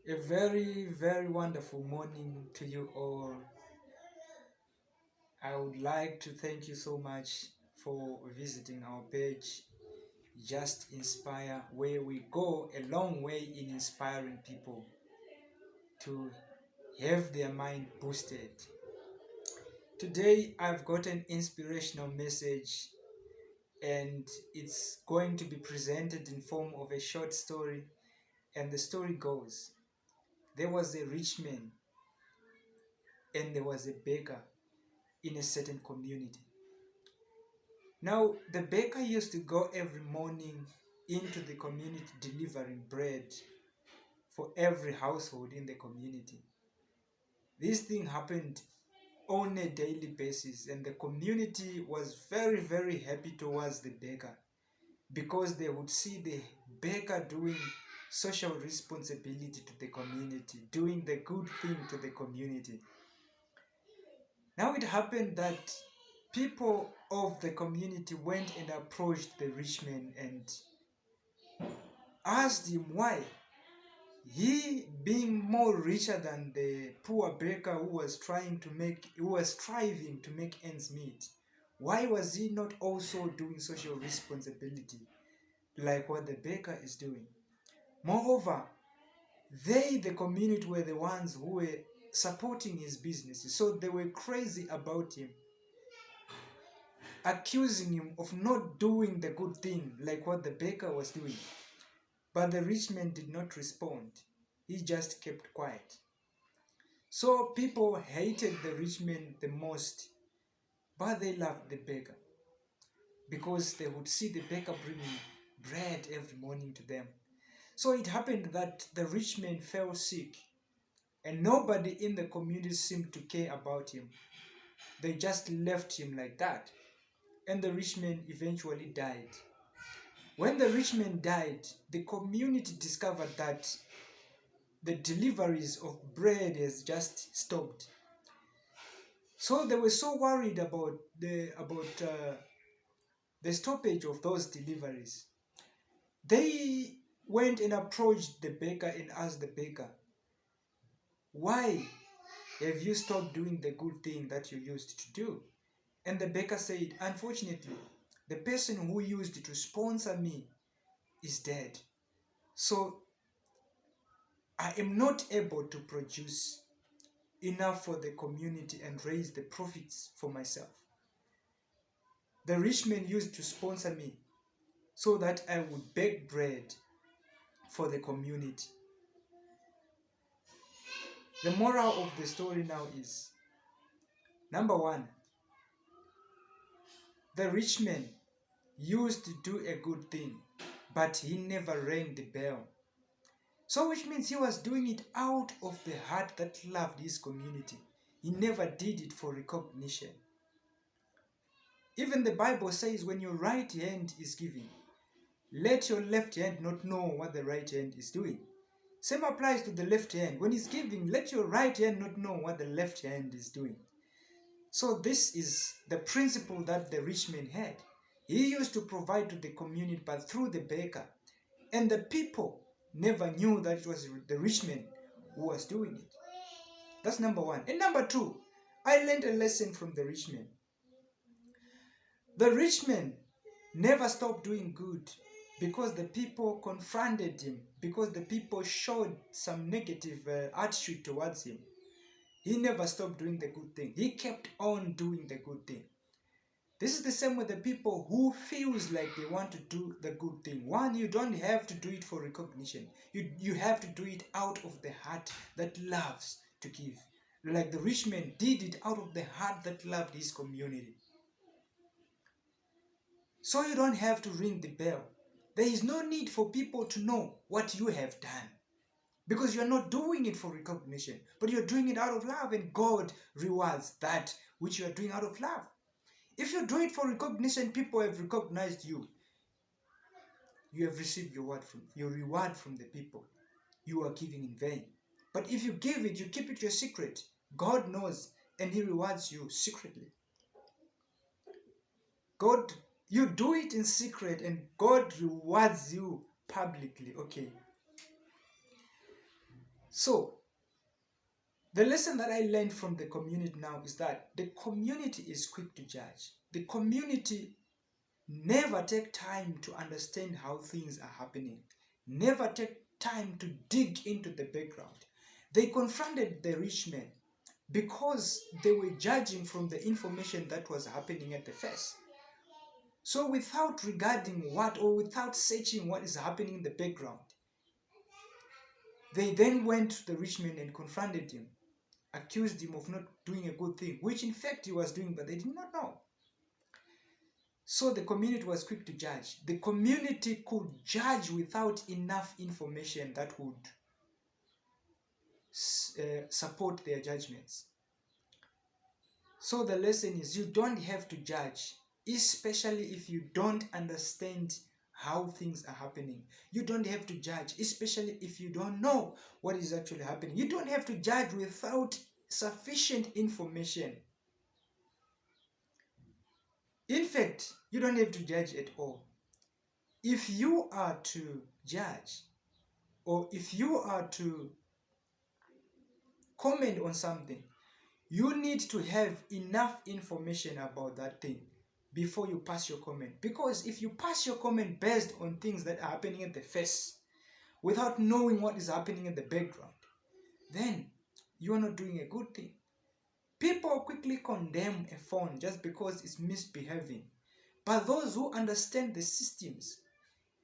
A very, very wonderful morning to you all. I would like to thank you so much for visiting our page, Just Inspire, where we go a long way in inspiring people to have their mind boosted. Today, I've got an inspirational message, and it's going to be presented in form of a short story. And the story goes, there was a rich man and there was a beggar in a certain community. Now, the baker used to go every morning into the community delivering bread for every household in the community. This thing happened on a daily basis, and the community was very, very happy towards the baker because they would see the baker doing social responsibility to the community, doing the good thing to the community. Now it happened that people of the community went and approached the rich man and asked him why he, being more richer than the poor baker who was striving to make ends meet, why was he not also doing social responsibility like what the baker is doing? Moreover, they, the community, were the ones who were supporting his businesses, so they were crazy about him, accusing him of not doing the good thing like what the baker was doing. But the rich man did not respond. He just kept quiet. So people hated the rich man the most, but they loved the beggar because they would see the beggar bringing bread every morning to them. So it happened that the rich man fell sick, and nobody in the community seemed to care about him. They just left him like that, and the rich man eventually died. When the rich man died, the community discovered that the deliveries of bread has just stopped. So they were so worried about the stoppage of those deliveries. They went and approached the baker and asked the baker, why have you stopped doing the good thing that you used to do? And the baker said, unfortunately, the person who used to sponsor me is dead. So I am not able to produce enough for the community and raise the profits for myself. The rich man used to sponsor me so that I would bake bread for the community. The moral of the story now is, number one, the rich man used to do a good thing, but he never rang the bell. So which means he was doing it out of the heart that loved his community. He never did it for recognition. Even the Bible says when your right hand is giving, let your left hand not know what the right hand is doing. Same applies to the left hand. When it's giving, let your right hand not know what the left hand is doing. So this is the principle that the rich man had. He used to provide to the community, but through the baker. And the people never knew that it was the rich man who was doing it. That's number one. And number two, I learned a lesson from the rich man. The rich man never stopped doing good because the people confronted him, because the people showed some negative attitude towards him. He never stopped doing the good thing. He kept on doing the good thing. This is the same with the people who feels like they want to do the good thing. One, you don't have to do it for recognition. You have to do it out of the heart that loves to give. Like the rich man did it out of the heart that loved his community. So you don't have to ring the bell. There is no need for people to know what you have done, because you're not doing it for recognition, but you're doing it out of love, and God rewards that which you are doing out of love. If you do it for recognition, people have recognized you. You have received your reward from the people. You are giving in vain. But if you give it, you keep it your secret. God knows, and He rewards you secretly. You do it in secret, and God rewards you publicly. Okay. So the lesson that I learned from the community now is that the community is quick to judge. The community never take time to understand how things are happening, never take time to dig into the background. They confronted the rich man because they were judging from the information that was happening at the first. So without regarding what, or without searching what is happening in the background, they then went to the rich man and confronted him, accused him of not doing a good thing, which in fact he was doing, but they did not know. So the community was quick to judge. The community could judge without enough information that would support their judgments. So the lesson is, you don't have to judge, especially if you don't understand how things are happening. You don't have to judge, especially if you don't know what is actually happening. You don't have to judge without sufficient information. In fact, you don't have to judge at all. If you are to judge, or if you are to comment on something, you need to have enough information about that thing before you pass your comment. Because if you pass your comment based on things that are happening at the face without knowing what is happening in the background, then you are not doing a good thing. People quickly condemn a phone just because it's misbehaving. But those who understand the systems,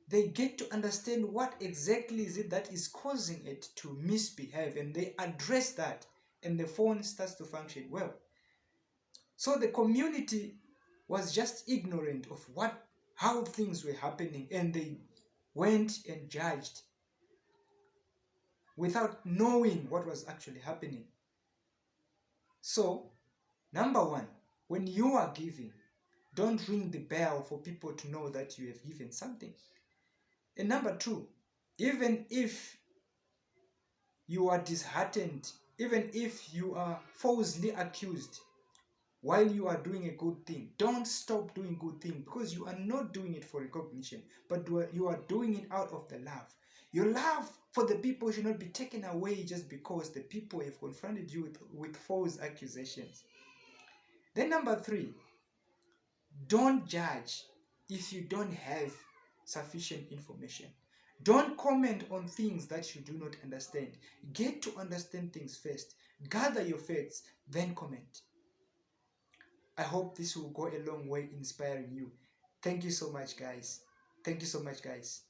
they get to understand what exactly is it that is causing it to misbehave, and they address that, and the phone starts to function well. So the community was just ignorant of how things were happening, and they went and judged without knowing what was actually happening. So, number one, when you are giving, don't ring the bell for people to know that you have given something. And number two, even if you are disheartened, even if you are falsely accused while you are doing a good thing, don't stop doing good thing, because you are not doing it for recognition, but you are doing it out of the love. Your love for the people should not be taken away just because the people have confronted you with false accusations. Then number three, don't judge if you don't have sufficient information. Don't comment on things that you do not understand. Get to understand things first. Gather your facts, then comment. I hope this will go a long way inspiring you. Thank you so much, guys. Thank you so much, guys.